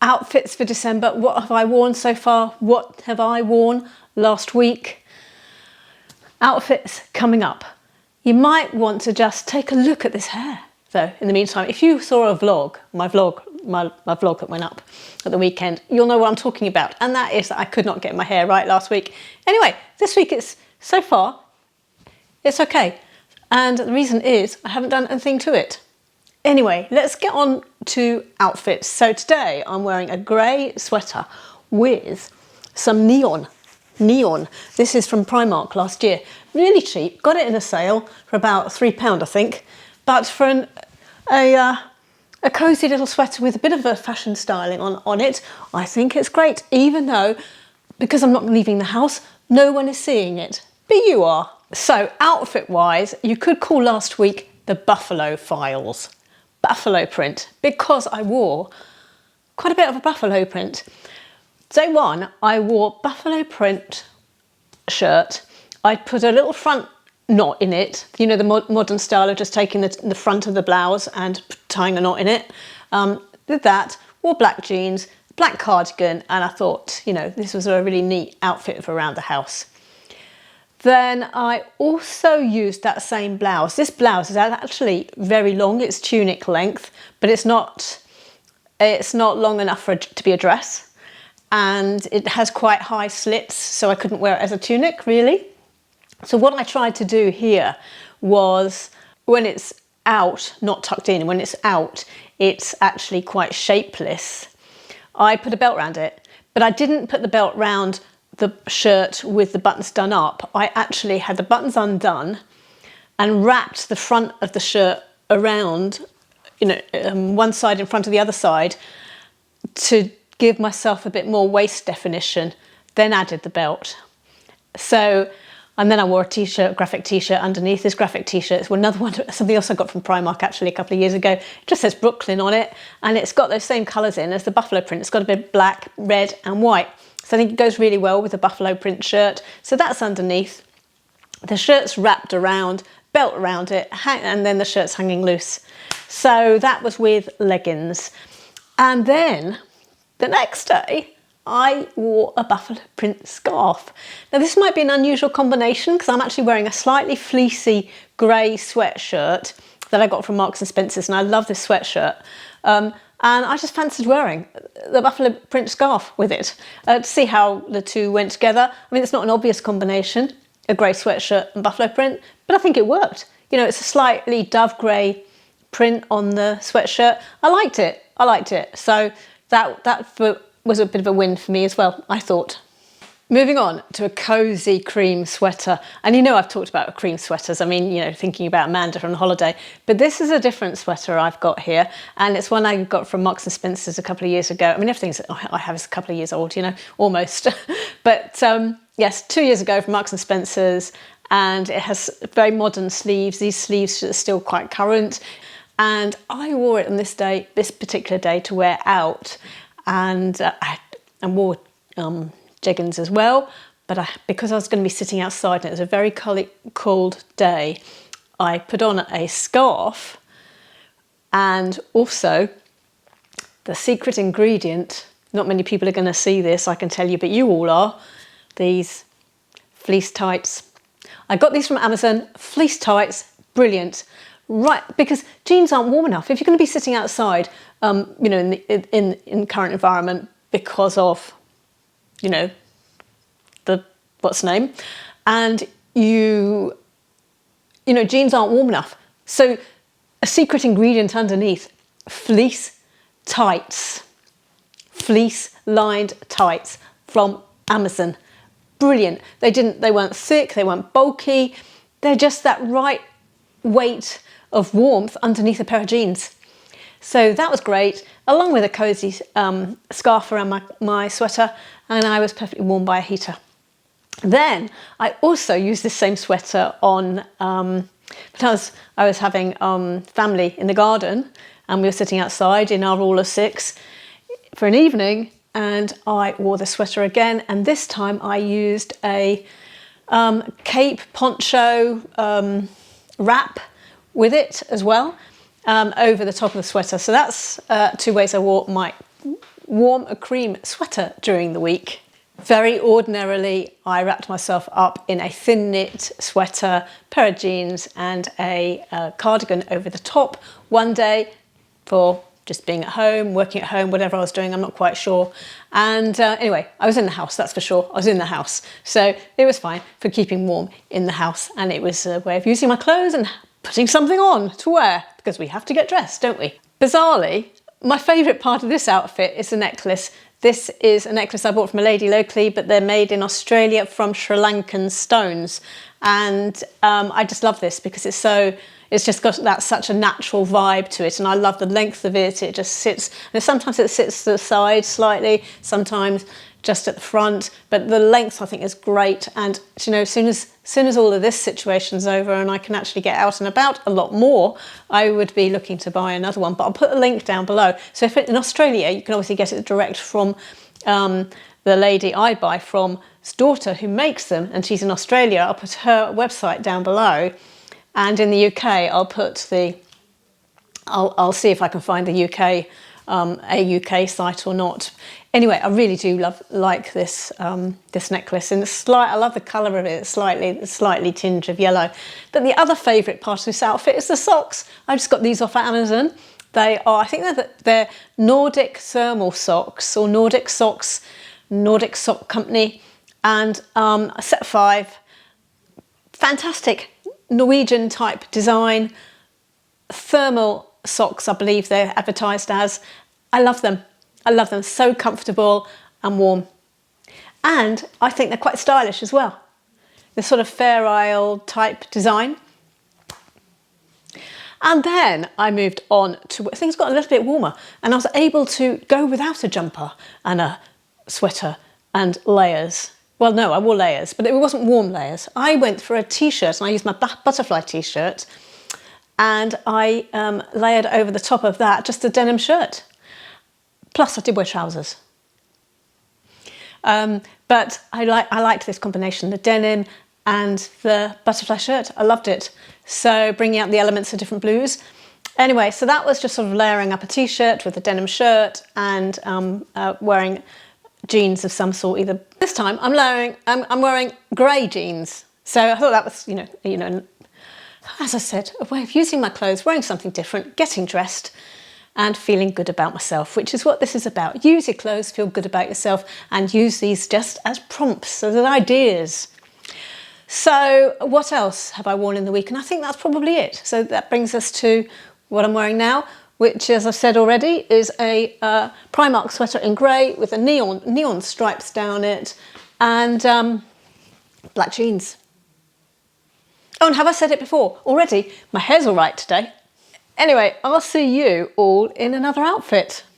outfits for December. What have I worn so far? What have I worn last week? Outfits coming up. You might want to just take a look at this hair though in the meantime. If you saw a vlog, my vlog that went up at the weekend, you'll know what I'm talking about, and that is that I could not get my hair right last week. Anyway, this week so far it's okay, and the reason is I haven't done anything to it. Anyway, let's get on to outfits. So today I'm wearing a grey sweater with some neon. This is from Primark last year. Really cheap. Got it in a sale for about £3, I think. But for a cosy little sweater with a bit of a fashion styling on it, I think it's great. Even though, because I'm not leaving the house, no one is seeing it. But you are. So outfit-wise, you could call last week the Buffalo Files. Buffalo print, because I wore quite a bit of a buffalo print. Day one, I wore buffalo print shirt. I put a little front knot in it, you know, the modern style of just taking the front of the blouse and tying a knot in it. Did that, wore black jeans, black cardigan, and I thought, you know, this was a really neat outfit for around the house. Then I also used that same blouse. This blouse is actually very long, it's tunic length, but it's not long enough for it to be a dress. And it has quite high slits, so I couldn't wear it as a tunic, really. So what I tried to do here was, when it's out, not tucked in, when it's out, it's actually quite shapeless. I put a belt around it, but I didn't put the belt round the shirt with the buttons done up. I actually had the buttons undone and wrapped the front of the shirt around, you know, one side in front of the other side to give myself a bit more waist definition, then added the belt. So, and then I wore a t-shirt, graphic t-shirt underneath. This graphic t-shirt is another one, something else I got from Primark actually a couple of years ago. It just says Brooklyn on it, and it's got those same colours in as the buffalo print. It's got a bit of black, red and white. So I think it goes really well with a buffalo print shirt. So that's underneath. The shirt's wrapped around, belt around it, and then the shirt's hanging loose. So that was with leggings. And then the next day, I wore a buffalo print scarf. Now this might be an unusual combination because I'm actually wearing a slightly fleecy grey sweatshirt that I got from Marks and Spencer's, and I love this sweatshirt. And I just fancied wearing the buffalo print scarf with it to see how the two went together. I mean, it's not an obvious combination, a grey sweatshirt and buffalo print, but I think it worked. You know, it's a slightly dove grey print on the sweatshirt. I liked it. So that was a bit of a win for me as well, I thought. Moving on to a cosy cream sweater. And you know I've talked about cream sweaters. I mean, you know, thinking about Amanda on holiday. But this is a different sweater I've got here. And it's one I got from Marks and Spencer's a couple of years ago. I mean, everything I have is a couple of years old, you know, almost. But yes, 2 years ago from Marks and Spencer's. And it has very modern sleeves. These sleeves are still quite current. And I wore it on this particular day to wear out. And I wore jeggings as well, but because I was going to be sitting outside and it was a very cold day, I put on a scarf, and also the secret ingredient, not many people are going to see this, I can tell you, but you all are, these fleece tights. I got these from Amazon, fleece tights, brilliant. Right, because jeans aren't warm enough. If you're going to be sitting outside, you know, in the current environment because of, you know, the what's name, and you know, jeans aren't warm enough. So a secret ingredient underneath, fleece tights, fleece lined tights from Amazon. Brilliant. They weren't thick, they weren't bulky. They're just that right weight of warmth underneath a pair of jeans. So that was great, along with a cosy scarf around my sweater, and I was perfectly warm by a heater. Then I also used this same sweater on, because I was having family in the garden, and we were sitting outside in our rule of 6 for an evening, and I wore the sweater again, and this time I used a cape poncho wrap with it as well, over the top of the sweater. So that's 2 ways I wore my warm a cream sweater during the week. Very ordinarily, I wrapped myself up in a thin knit sweater, pair of jeans and a cardigan over the top one day for just being at home, working at home, whatever I was doing, I'm not quite sure. And anyway, I was in the house, that's for sure. I was in the house. So it was fine for keeping warm in the house. And it was a way of using my clothes and putting something on to wear, because we have to get dressed, don't we? Bizarrely, my favourite part of this outfit is the necklace. This is a necklace I bought from a lady locally, but they're made in Australia from Sri Lankan stones. And I just love this because it's just got that such a natural vibe to it. And I love the length of it. It just sits, and sometimes it sits to the side slightly, sometimes just at the front, but the length I think is great. And you know, as soon as all of this situation's over and I can actually get out and about a lot more, I would be looking to buy another one, but I'll put a link down below. So if in Australia, you can obviously get it direct from the lady I buy from's daughter who makes them, and she's in Australia. I'll put her website down below. And in the UK, I'll see if I can find the UK, a UK site or not. Anyway, I really do like this this necklace, and I love the colour of it. It's slightly tinge of yellow. But the other favourite part of this outfit is the socks. I just got these off Amazon. They are, I think they're Nordic thermal socks, or Nordic socks, Nordic sock company, and a set of 5. Fantastic Norwegian type design, thermal socks, I believe they're advertised as. I love them. I love them, so comfortable and warm. And I think they're quite stylish as well. The sort of Fair Isle type design. And then I moved on to, things got a little bit warmer and I was able to go without a jumper and a sweater and layers. Well, no, I wore layers, but it wasn't warm layers. I went for a t-shirt, and I used my butterfly t-shirt, and I layered over the top of that just a denim shirt. Plus, I did wear trousers. But I liked this combination, the denim and the butterfly shirt. I loved it. So bringing out the elements of different blues. Anyway, so that was just sort of layering up a t-shirt with a denim shirt and wearing jeans of some sort. Either this time I'm wearing grey jeans. So I thought that was, you know, as I said, a way of using my clothes, wearing something different, getting dressed and feeling good about myself, which is what this is about. Use your clothes, feel good about yourself, and use these just as prompts, as ideas. So what else have I worn in the week? And I think that's probably it. So that brings us to what I'm wearing now, which, as I've said already, is a Primark sweater in grey with a neon stripes down it, and black jeans. Oh, and have I said it before already? My hair's all right today. Anyway, I'll see you all in another outfit.